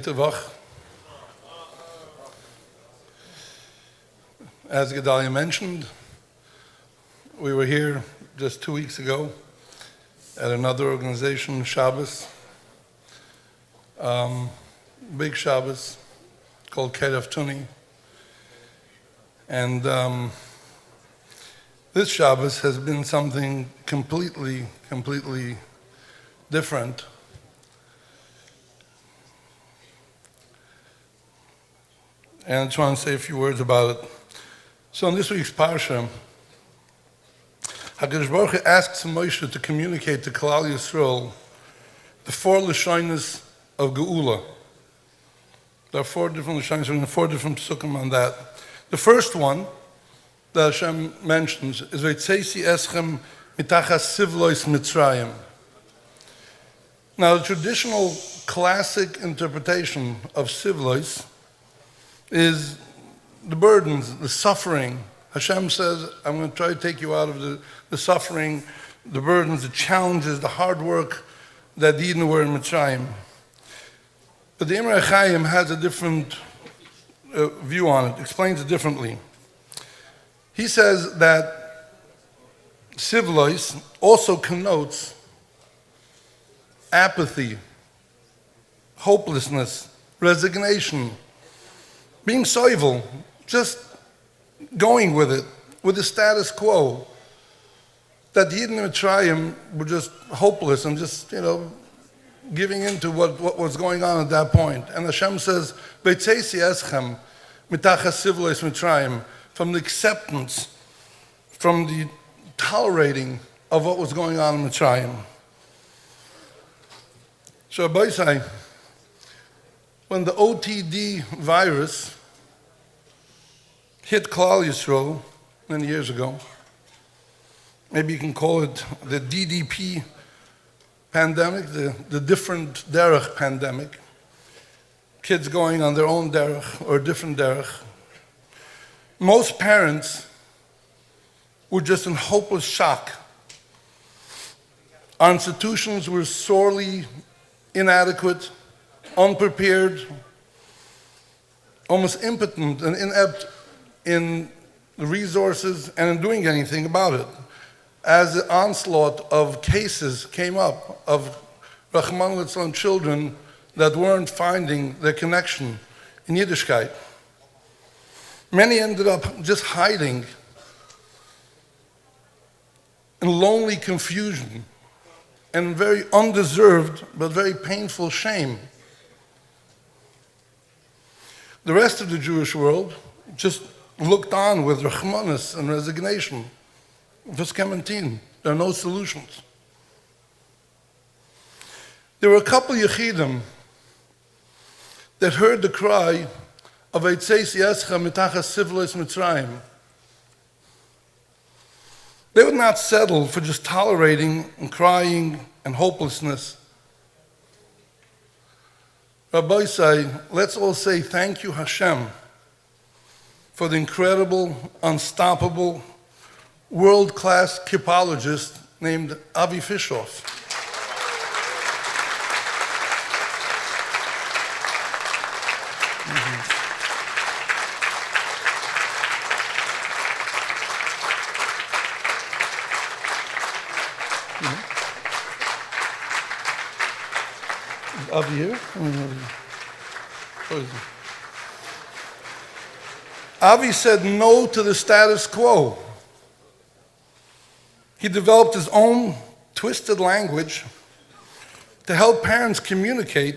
Tevach. As Gedalia mentioned, we were here just 2 weeks ago at another organization, Shabbos, big Shabbos called Kerev Tuni. And this Shabbos has been something completely different. And I just want to say a few words about it. So in this week's Parsha, HaKadosh Baruch Hu asks Moshe to communicate to Klal Yisrael the 4 Lashonos of Geula. There are 4 different Lashonos, and 4 different psukim on that. The first one that Hashem mentions is V'tzeisi eschem mitachas sivlois Mitzrayim. Now, the traditional classic interpretation of sivlois is the burdens, the suffering. Hashem says, I'm going to try to take you out of the suffering, the burdens, the challenges, the hard work that the Yidden were in Mitzrayim. But the Imre Chaim has a different view on it, explains it differently. He says that sivlois also connotes apathy, hopelessness, resignation, being soivel, just going with it, with the status quo, that the Yidden in Mitzrayim were just hopeless and just, giving into what was going on at that point. And Hashem says, V'tzeisi eschem mitachas sivlois Mitzrayim, from the acceptance, from the tolerating of what was going on in Mitzrayim. So, Rabbi, when the OTD virus hit Klal Yisrael many years ago, maybe you can call it the DDP pandemic, the different derech pandemic, kids going on their own derech or different derech. Most parents were just in hopeless shock. Our institutions were sorely inadequate, unprepared, almost impotent and inept in the resources and in doing anything about it. As the onslaught of cases came up of Rahman litzlan children that weren't finding their connection in Yiddishkeit, many ended up just hiding in lonely confusion and very undeserved but very painful shame. The rest of the Jewish world just looked on with rachmanis and resignation. V'skementin, there are no solutions. There were a couple Yechidim that heard the cry of V'tzeisi eschem mitachas sivlois Mitzrayim. They would not settle for just tolerating and crying and hopelessness. Rabbi say, let's all say thank you, Hashem, for the incredible, unstoppable, world-class kippologist named Avi Fishoff. Is Avi here? Avi said no to the status quo. He developed his own twisted language to help parents communicate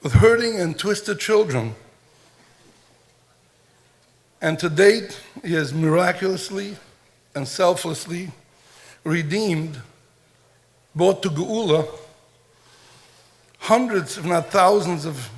with hurting and twisted children. And to date, he has miraculously and selflessly redeemed, brought to Geula, hundreds, if not thousands, of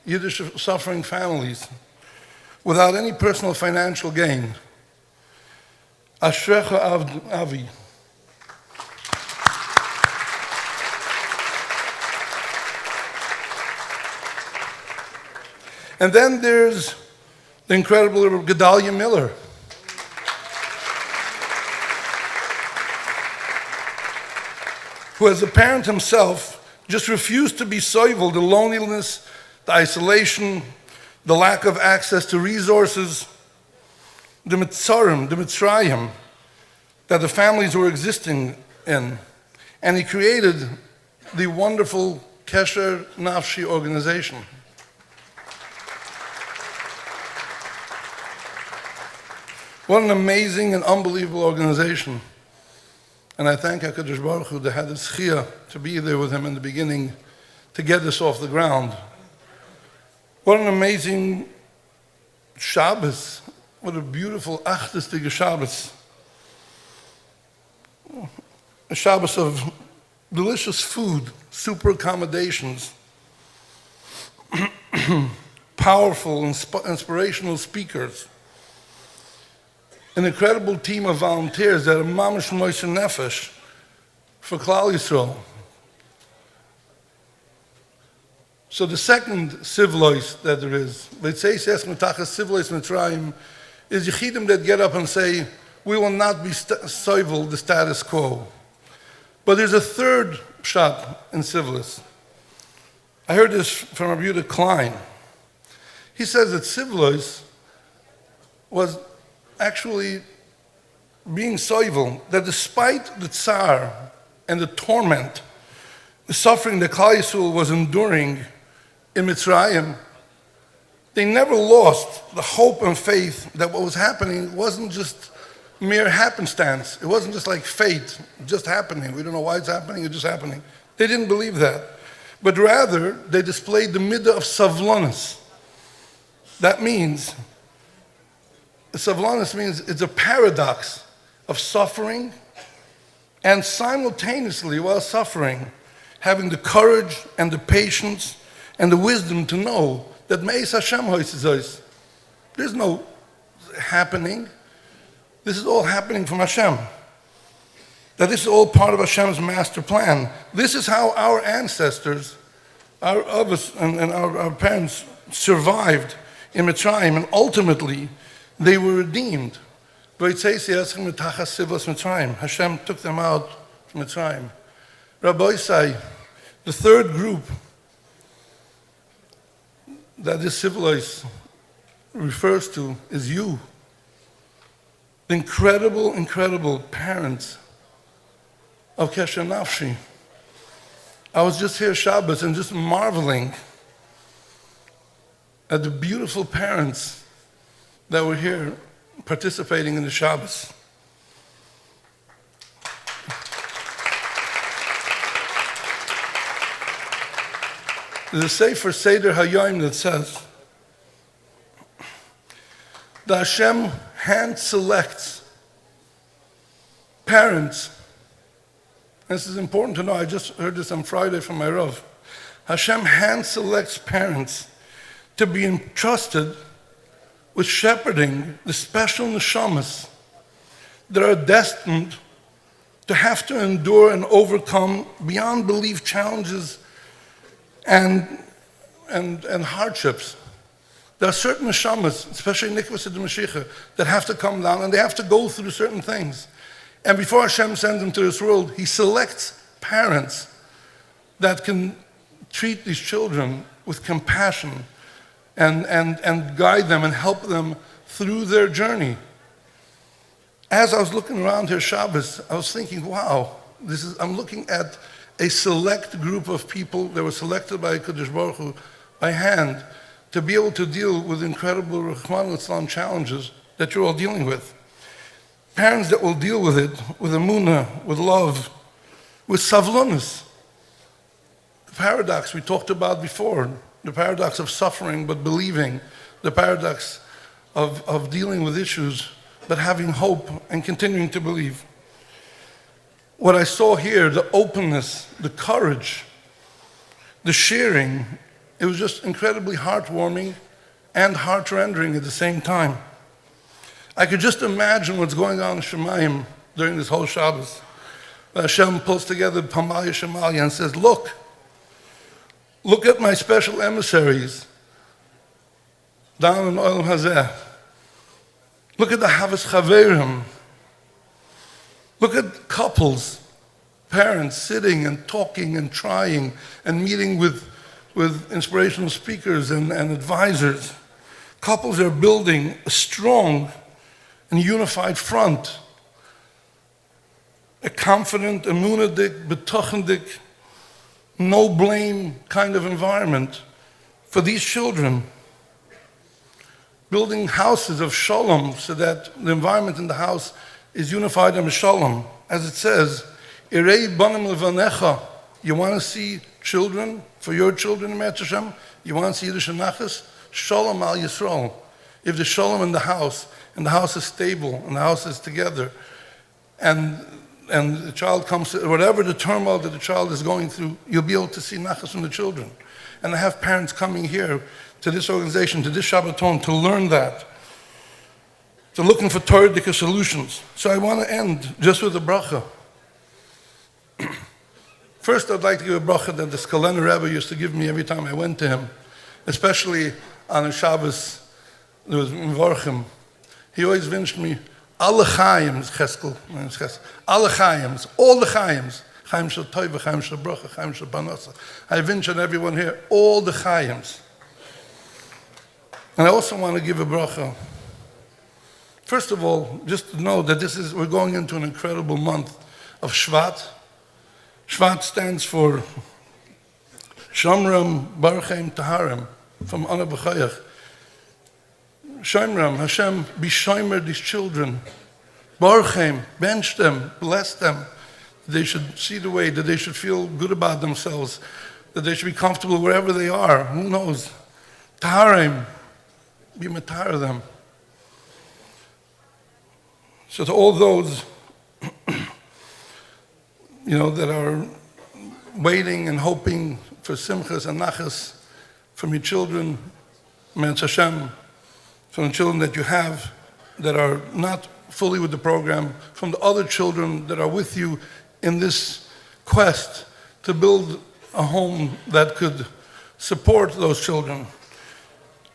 Yiddish suffering families without any personal financial gain. Ashrecha Avi. And then there's the incredible Gedalia Miller. who as a parent himself just refused to be soivel, the loneliness, the isolation, the lack of access to resources, the mitzarim, the mitzrayim that the families were existing in. And he created the wonderful Kesher Nafshi organization. What an amazing and unbelievable organization. And I thank HaKadosh Baruch Hu that had the zchiyah to be there with him in the beginning to get this off the ground. What an amazing Shabbos. What a beautiful Achdestige Shabbos. A Shabbos of delicious food, super accommodations, powerful, inspirational speakers, an incredible team of volunteers that are mamash moishe nefesh for Klal Yisrael. So the second sivlois that there is, is Yechidim that get up and say, we will not be soivel the status quo. But there's a third shot in Sivlis. I heard this from Rabbi Yehuda Klein. He says that Sivlis was actually being soivel, that despite the tsar and the torment, the suffering that Klal Yisrael was enduring in Mitzrayim, they never lost the hope and faith that what was happening wasn't just mere happenstance. It wasn't just like fate, just happening. We don't know why it's happening, it's just happening. They didn't believe that. But rather, they displayed the midah of savlonis. That means, savlonis means it's a paradox of suffering and simultaneously, while suffering, having the courage and the patience and the wisdom to know that Me'ez Hashem hoitzis. There's no happening. This is all happening from Hashem. That this is all part of Hashem's master plan. This is how our ancestors, our parents survived in Mitzrayim, and ultimately they were redeemed. Hashem took them out from Mitzrayim. Rabbi say, the third group that this civilized refers to is you. The incredible, incredible parents of Kesher Nafshi. I was just here Shabbos and just marveling at the beautiful parents that were here participating in the Shabbos. There's a Sefer Seder Hayom that says that Hashem hand selects parents. This is important to know. I just heard this on Friday from my Rav. Hashem hand selects parents to be entrusted with shepherding the special neshamas that are destined to have to endure and overcome beyond belief challenges and hardships. There are certain neshamas, especially Nikvas and Mashiach, that have to come down and they have to go through certain things. And before Hashem sends them to this world, He selects parents that can treat these children with compassion and guide them and help them through their journey. As I was looking around here Shabbos, I was thinking, wow, I'm looking at a select group of people that were selected by Kadosh Baruch Hu by hand to be able to deal with incredible Rahman al-Islam challenges that you're all dealing with. Parents that will deal with it with emunah, with love, with savlonis. The paradox we talked about before, the paradox of suffering but believing, the paradox of dealing with issues but having hope and continuing to believe. What I saw here, the openness, the courage, the sharing, it was just incredibly heartwarming and heart-rendering at the same time. I could just imagine what's going on in Shemayim during this whole Shabbos. Hashem pulls together Pamaya Shemalia and says, look at my special emissaries down in Olam Hazeh. Look at the Havas Chaverim. Look at couples parents sitting and talking and trying and meeting with inspirational speakers and advisors. Couples are building a strong and unified front, a confident, emunadik, betochendik, no blame kind of environment for these children. Building houses of shalom so that the environment in the house is unified and shalom. As it says, Irei banim levanecha. You want to see children, for your children in Eretz Hashem? You want to see Yiddish and Nachas? Shalom al Yisrael. If the shalom in the house, and the house is stable, and the house is together, and the child comes to, whatever the turmoil that the child is going through, you'll be able to see Nachas from the children. And I have parents coming here to this organization, to this Shabbaton, to learn that. To looking for Torah solutions. So I want to end just with a bracha. First, I'd like to give a bracha that the Skalena Rebbe used to give me every time I went to him, especially on a Shabbos, there was Mvorchim. He always wished me, alle Chaims, Cheskel, alle Chaims, all the Chaims, Chaim Shel Tova, Chaim Shel Bracha, Chaim Shel Parnasa. I wish on everyone here, all the Chaims. And I also want to give a bracha. First of all, just to know that we're going into an incredible month of Shvat. Shvat stands for Shomram Baruchem Taharim, from Ana B'chayach. Shomram, Hashem, be shomer these children. Baruchem, bench them, bless them. They should see the way, that they should feel good about themselves, that they should be comfortable wherever they are. Who knows? Taharim, be matar them. So to all those, that are waiting and hoping for simchas and nachas from your children, Me'etz Hashem, from the children that you have that are not fully with the program, from the other children that are with you in this quest to build a home that could support those children.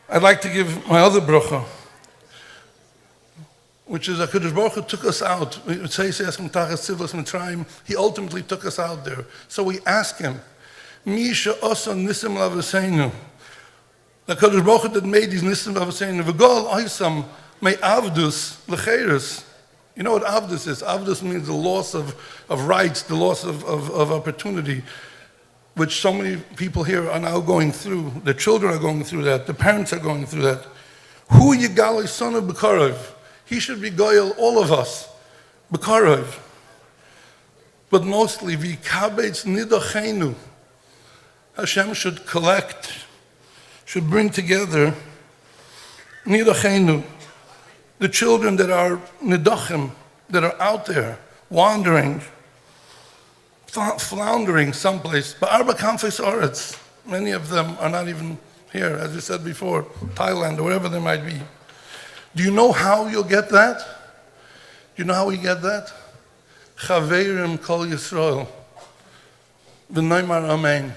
I'd like to give my other bracha, which is HaKadosh Baruch Hu took us out. He ultimately took us out there. So we ask him, Misha osan nisim lavaseinu. The HaKadosh Baruch Hu that made these nisim lavaseinu. V'gol oisam may avdus lecheirus. You know what avdus is? Avdus means the loss of rights, the loss of opportunity, which so many people here are now going through. The children are going through that. The parents are going through that. Hu yigalei sonu b'karov. He should be goyal all of us, b'karov. But mostly, v'kabetz nidachenu. Hashem should collect, should bring together nidachenu, the children that are nidachim, that are out there, wandering, floundering someplace. Ba'arba kanfes aretz. Many of them are not even here, as we said before, Thailand or wherever they might be. Do you know how you'll get that? Do you know how we get that? Chaverim kol Yisrael. V'noimar amen.